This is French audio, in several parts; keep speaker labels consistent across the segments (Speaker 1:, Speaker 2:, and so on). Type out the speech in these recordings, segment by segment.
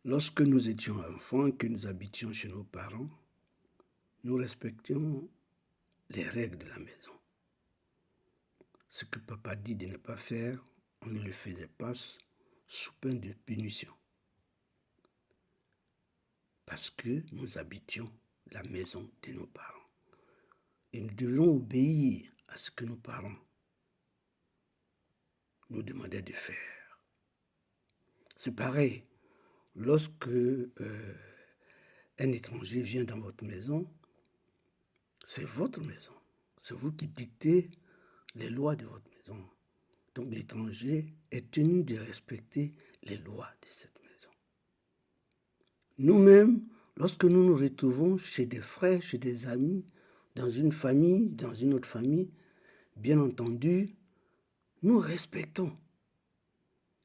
Speaker 1: Lorsque nous étions enfants et que nous habitions chez nos parents, nous respections les règles de la maison. Ce que papa dit de ne pas faire, on ne le faisait pas sous peine de punition. Parce que nous habitions la maison de nos parents. Et nous devions obéir à ce que nos parents nous demandaient de faire. C'est pareil, lorsque un étranger vient dans votre maison, c'est votre maison. C'est vous qui dictez les lois de votre maison. Donc l'étranger est tenu de respecter les lois de cette maison. Nous-mêmes, lorsque nous nous retrouvons chez des frères, chez des amis, dans une famille, dans une autre famille, bien entendu, nous respectons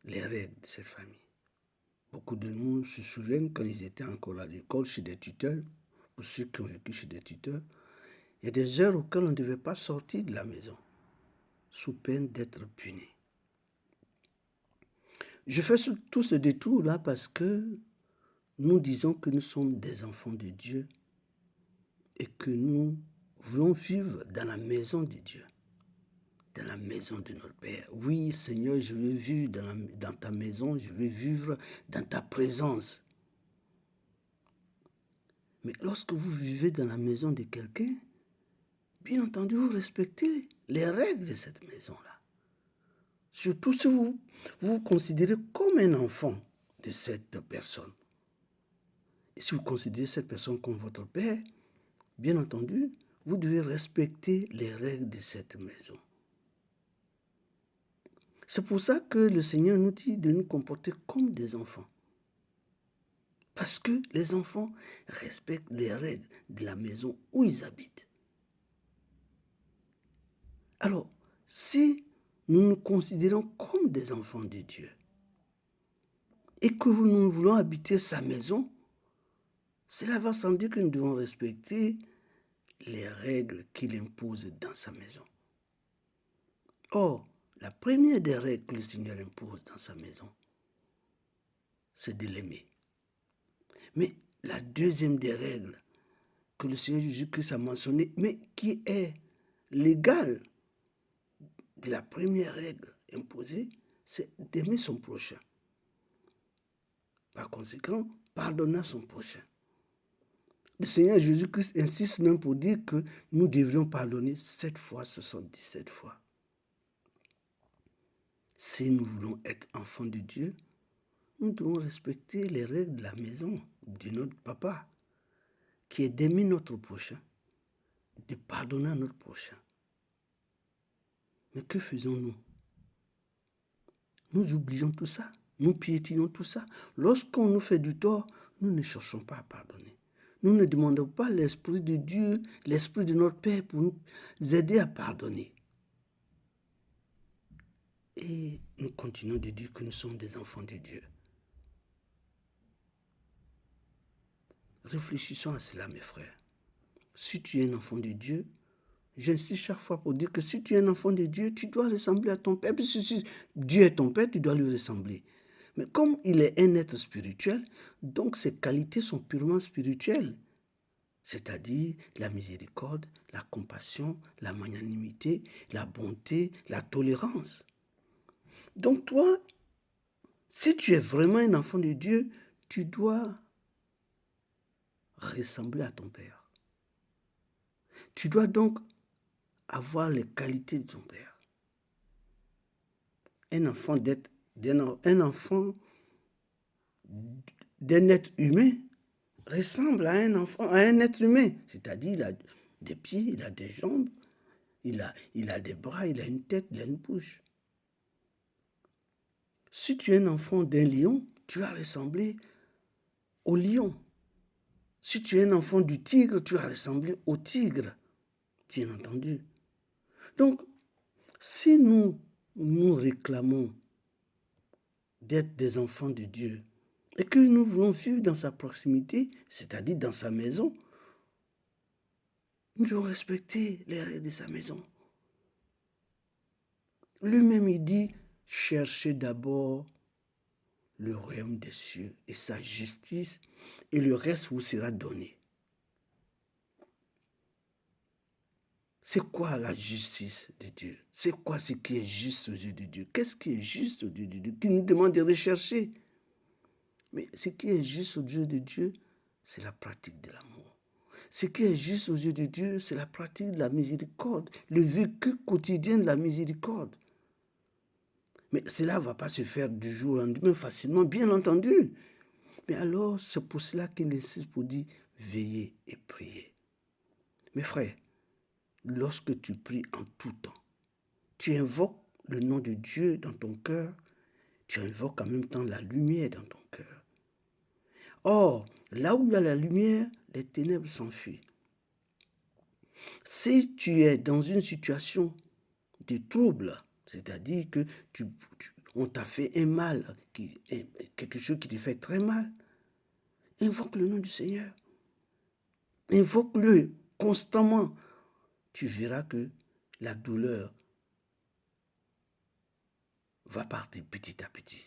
Speaker 1: les règles de cette famille. Beaucoup de nous se souviennent quand ils étaient encore à l'école chez des tuteurs, pour ceux qui ont vécu chez des tuteurs, il y a des heures auxquelles on ne devait pas sortir de la maison, sous peine d'être puni. Je fais tout ce détour-là parce que nous disons que nous sommes des enfants de Dieu et que nous voulons vivre dans la maison de Dieu, dans la maison de notre Père. Oui, Seigneur, je veux vivre dans ta maison, je veux vivre dans ta présence. Mais lorsque vous vivez dans la maison de quelqu'un, bien entendu, vous respectez les règles de cette maison-là. Surtout si vous vous considérez comme un enfant de cette personne. Et si vous considérez cette personne comme votre père, bien entendu, vous devez respecter les règles de cette maison. C'est pour ça que le Seigneur nous dit de nous comporter comme des enfants. Parce que les enfants respectent les règles de la maison où ils habitent. Alors, si nous nous considérons comme des enfants de Dieu et que nous voulons habiter sa maison, cela va sans dire que nous devons respecter les règles qu'il impose dans sa maison. Or, la première des règles que le Seigneur impose dans sa maison, c'est de l'aimer. Mais la deuxième des règles que le Seigneur Jésus-Christ a mentionnées, mais qui est l'égale de la première règle imposée, c'est d'aimer son prochain. Par conséquent, pardonner à son prochain. Le Seigneur Jésus-Christ insiste même pour dire que nous devrions pardonner 7 fois 77 fois. Si nous voulons être enfants de Dieu, nous devons respecter les règles de la maison de notre papa, qui est d'aimer notre prochain, de pardonner à notre prochain. Mais que faisons-nous? Nous oublions tout ça, nous piétinons tout ça. Lorsqu'on nous fait du tort, nous ne cherchons pas à pardonner. Nous ne demandons pas l'Esprit de Dieu, l'Esprit de notre Père pour nous aider à pardonner. Et nous continuons de dire que nous sommes des enfants de Dieu. Réfléchissons à cela, mes frères. Si tu es un enfant de Dieu, j'insiste chaque fois pour dire que si tu es un enfant de Dieu, tu dois ressembler à ton Père. Puis si Dieu est ton Père, tu dois lui ressembler. Mais comme il est un être spirituel, donc ses qualités sont purement spirituelles. C'est-à-dire la miséricorde, la compassion, la magnanimité, la bonté, la tolérance. Donc toi, si tu es vraiment un enfant de Dieu, tu dois ressembler à ton Père. Tu dois donc avoir les qualités de ton Père. Un enfant d'un être humain ressemble à un être humain. C'est-à-dire, il a des pieds, il a des jambes, il a des bras, il a une tête, il a une bouche. Si tu es un enfant d'un lion, tu vas ressembler au lion. Si tu es un enfant du tigre, tu vas ressembler au tigre, bien entendu. Donc, si nous réclamons d'être des enfants de Dieu et que nous voulons vivre dans sa proximité, c'est-à-dire dans sa maison, nous devons respecter les règles de sa maison. Lui-même, il dit, cherchez d'abord le royaume des cieux et sa justice, et le reste vous sera donné. C'est quoi la justice de Dieu? C'est quoi ce qui est juste aux yeux de Dieu? Qu'est-ce qui est juste aux yeux de Dieu? Qui nous demande de rechercher. Mais ce qui est juste aux yeux de Dieu, c'est la pratique de l'amour. Ce qui est juste aux yeux de Dieu, c'est la pratique de la miséricorde, le vécu quotidien de la miséricorde. Mais cela ne va pas se faire du jour au lendemain facilement, bien entendu. Mais alors, c'est pour cela qu'il insiste pour dire, veillez et priez. Mes frères, lorsque tu pries en tout temps, tu invoques le nom de Dieu dans ton cœur, tu invoques en même temps la lumière dans ton cœur. Or, là où il y a la lumière, les ténèbres s'enfuient. Si tu es dans une situation de trouble, c'est-à-dire que on t'a fait un mal, quelque chose qui te fait très mal, invoque le nom du Seigneur. Invoque-le constamment. Tu verras que la douleur va partir petit à petit.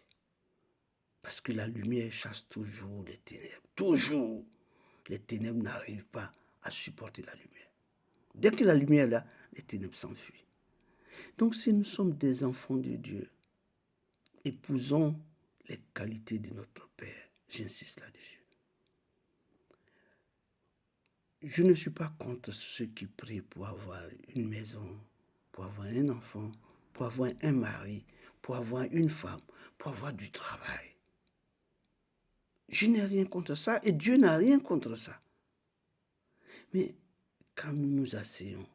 Speaker 1: Parce que la lumière chasse toujours les ténèbres. Toujours. Les ténèbres n'arrivent pas à supporter la lumière. Dès que la lumière est là, les ténèbres s'enfuient. Donc si nous sommes des enfants de Dieu, épousons les qualités de notre Père. J'insiste là-dessus. Je ne suis pas contre ceux qui prient pour avoir une maison, pour avoir un enfant, pour avoir un mari, pour avoir une femme, pour avoir du travail. Je n'ai rien contre ça et Dieu n'a rien contre ça. Mais quand nous nous asseyons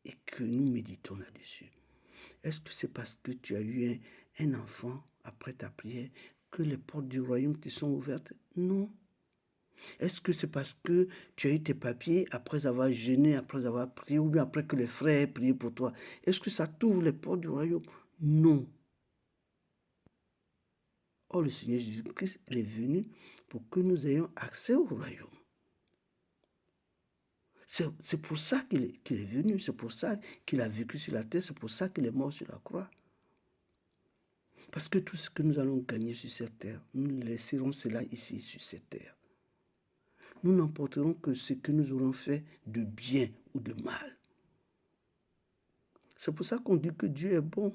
Speaker 1: et que nous méditons là-dessus, est-ce que c'est parce que tu as eu un enfant après ta prière que les portes du royaume te sont ouvertes? Non. Est-ce que c'est parce que tu as eu tes papiers après avoir jeûné, après avoir prié, ou bien après que les frères aient prié pour toi? Est-ce que ça t'ouvre les portes du royaume? Non. Or, le Seigneur Jésus-Christ est venu pour que nous ayons accès au royaume. C'est pour ça qu'il est venu, c'est pour ça qu'il a vécu sur la terre, c'est pour ça qu'il est mort sur la croix. Parce que tout ce que nous allons gagner sur cette terre, nous laisserons cela ici sur cette terre. Nous n'emporterons que ce que nous aurons fait de bien ou de mal. C'est pour ça qu'on dit que Dieu est bon.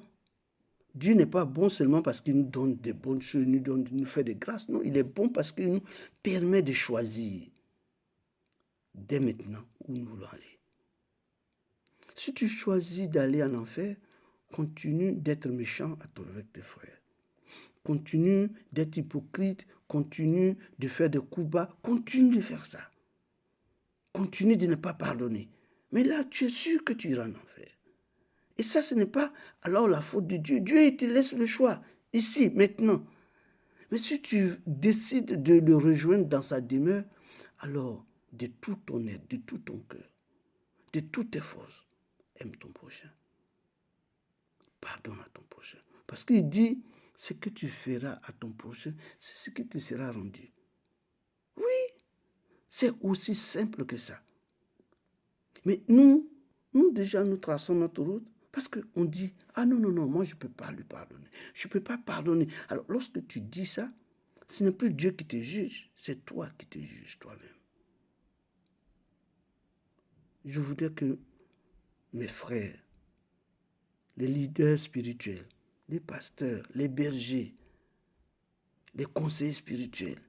Speaker 1: Dieu n'est pas bon seulement parce qu'il nous donne des bonnes choses, nous fait des grâces. Non, il est bon parce qu'il nous permet de choisir dès maintenant où nous voulons aller. Si tu choisis d'aller en enfer, continue d'être méchant avec tes frères. Continue d'être hypocrite, continue de faire des coups bas, continue de faire ça. Continue de ne pas pardonner. Mais là, tu es sûr que tu iras en enfer. Et ça, ce n'est pas alors la faute de Dieu. Dieu, il te laisse le choix, ici, maintenant. Mais si tu décides de le rejoindre dans sa demeure, alors, de tout ton être, de tout ton cœur, de toutes tes forces, aime ton prochain. Pardonne à ton prochain. Parce qu'il dit, ce que tu feras à ton prochain, c'est ce qui te sera rendu. Oui, c'est aussi simple que ça. Mais nous déjà, nous traçons notre route parce qu'on dit, ah non, moi je ne peux pas lui pardonner. Je ne peux pas pardonner. Alors, lorsque tu dis ça, ce n'est plus Dieu qui te juge, c'est toi qui te juges toi-même. Je voudrais que mes frères, les leaders spirituels, les pasteurs, les bergers, les conseillers spirituels,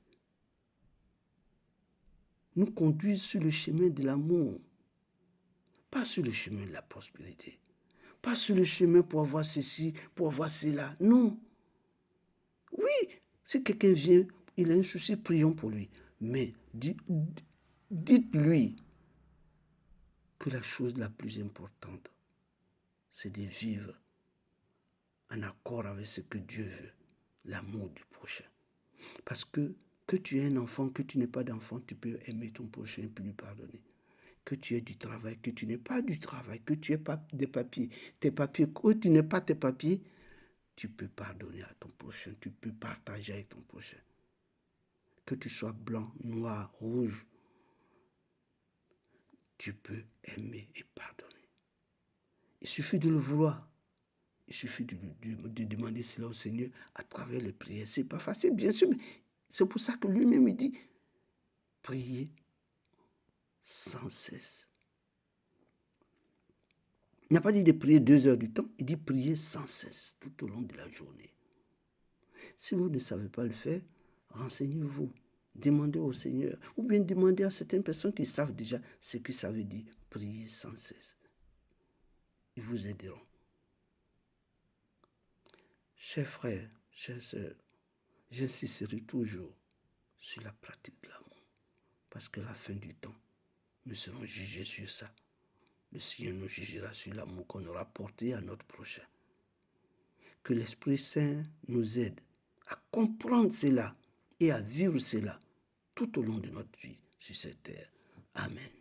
Speaker 1: nous conduisent sur le chemin de l'amour, pas sur le chemin de la prospérité, pas sur le chemin pour avoir ceci, pour avoir cela. Non. Oui, si quelqu'un vient, il a un souci, prions pour lui. Mais dites-lui que la chose la plus importante, c'est de vivre en accord avec ce que Dieu veut, l'amour du prochain. Parce que tu aies un enfant, que tu n'aies pas d'enfant, tu peux aimer ton prochain et puis lui pardonner. Que tu aies du travail, que tu n'aies pas du travail, que tu n'aies pas des papiers, tes papiers, que tu n'aies pas tes papiers, tu peux pardonner à ton prochain, tu peux partager avec ton prochain. Que tu sois blanc, noir, rouge, tu peux aimer et pardonner. Il suffit de le vouloir. Il suffit de demander cela au Seigneur à travers les prières. Ce n'est pas facile, bien sûr, mais c'est pour ça que lui-même, il dit, priez sans cesse. Il n'a pas dit de prier 2 heures du temps, il dit prier sans cesse, tout au long de la journée. Si vous ne savez pas le faire, renseignez-vous, demandez au Seigneur, ou bien demandez à certaines personnes qui savent déjà ce que ça veut dire, prier sans cesse. Ils vous aideront. Chers frères, chères sœurs, j'insisterai toujours sur la pratique de l'amour, parce que la fin du temps, nous serons jugés sur ça. Le Seigneur nous jugera sur l'amour qu'on aura porté à notre prochain. Que l'Esprit Saint nous aide à comprendre cela et à vivre cela tout au long de notre vie sur cette terre. Amen.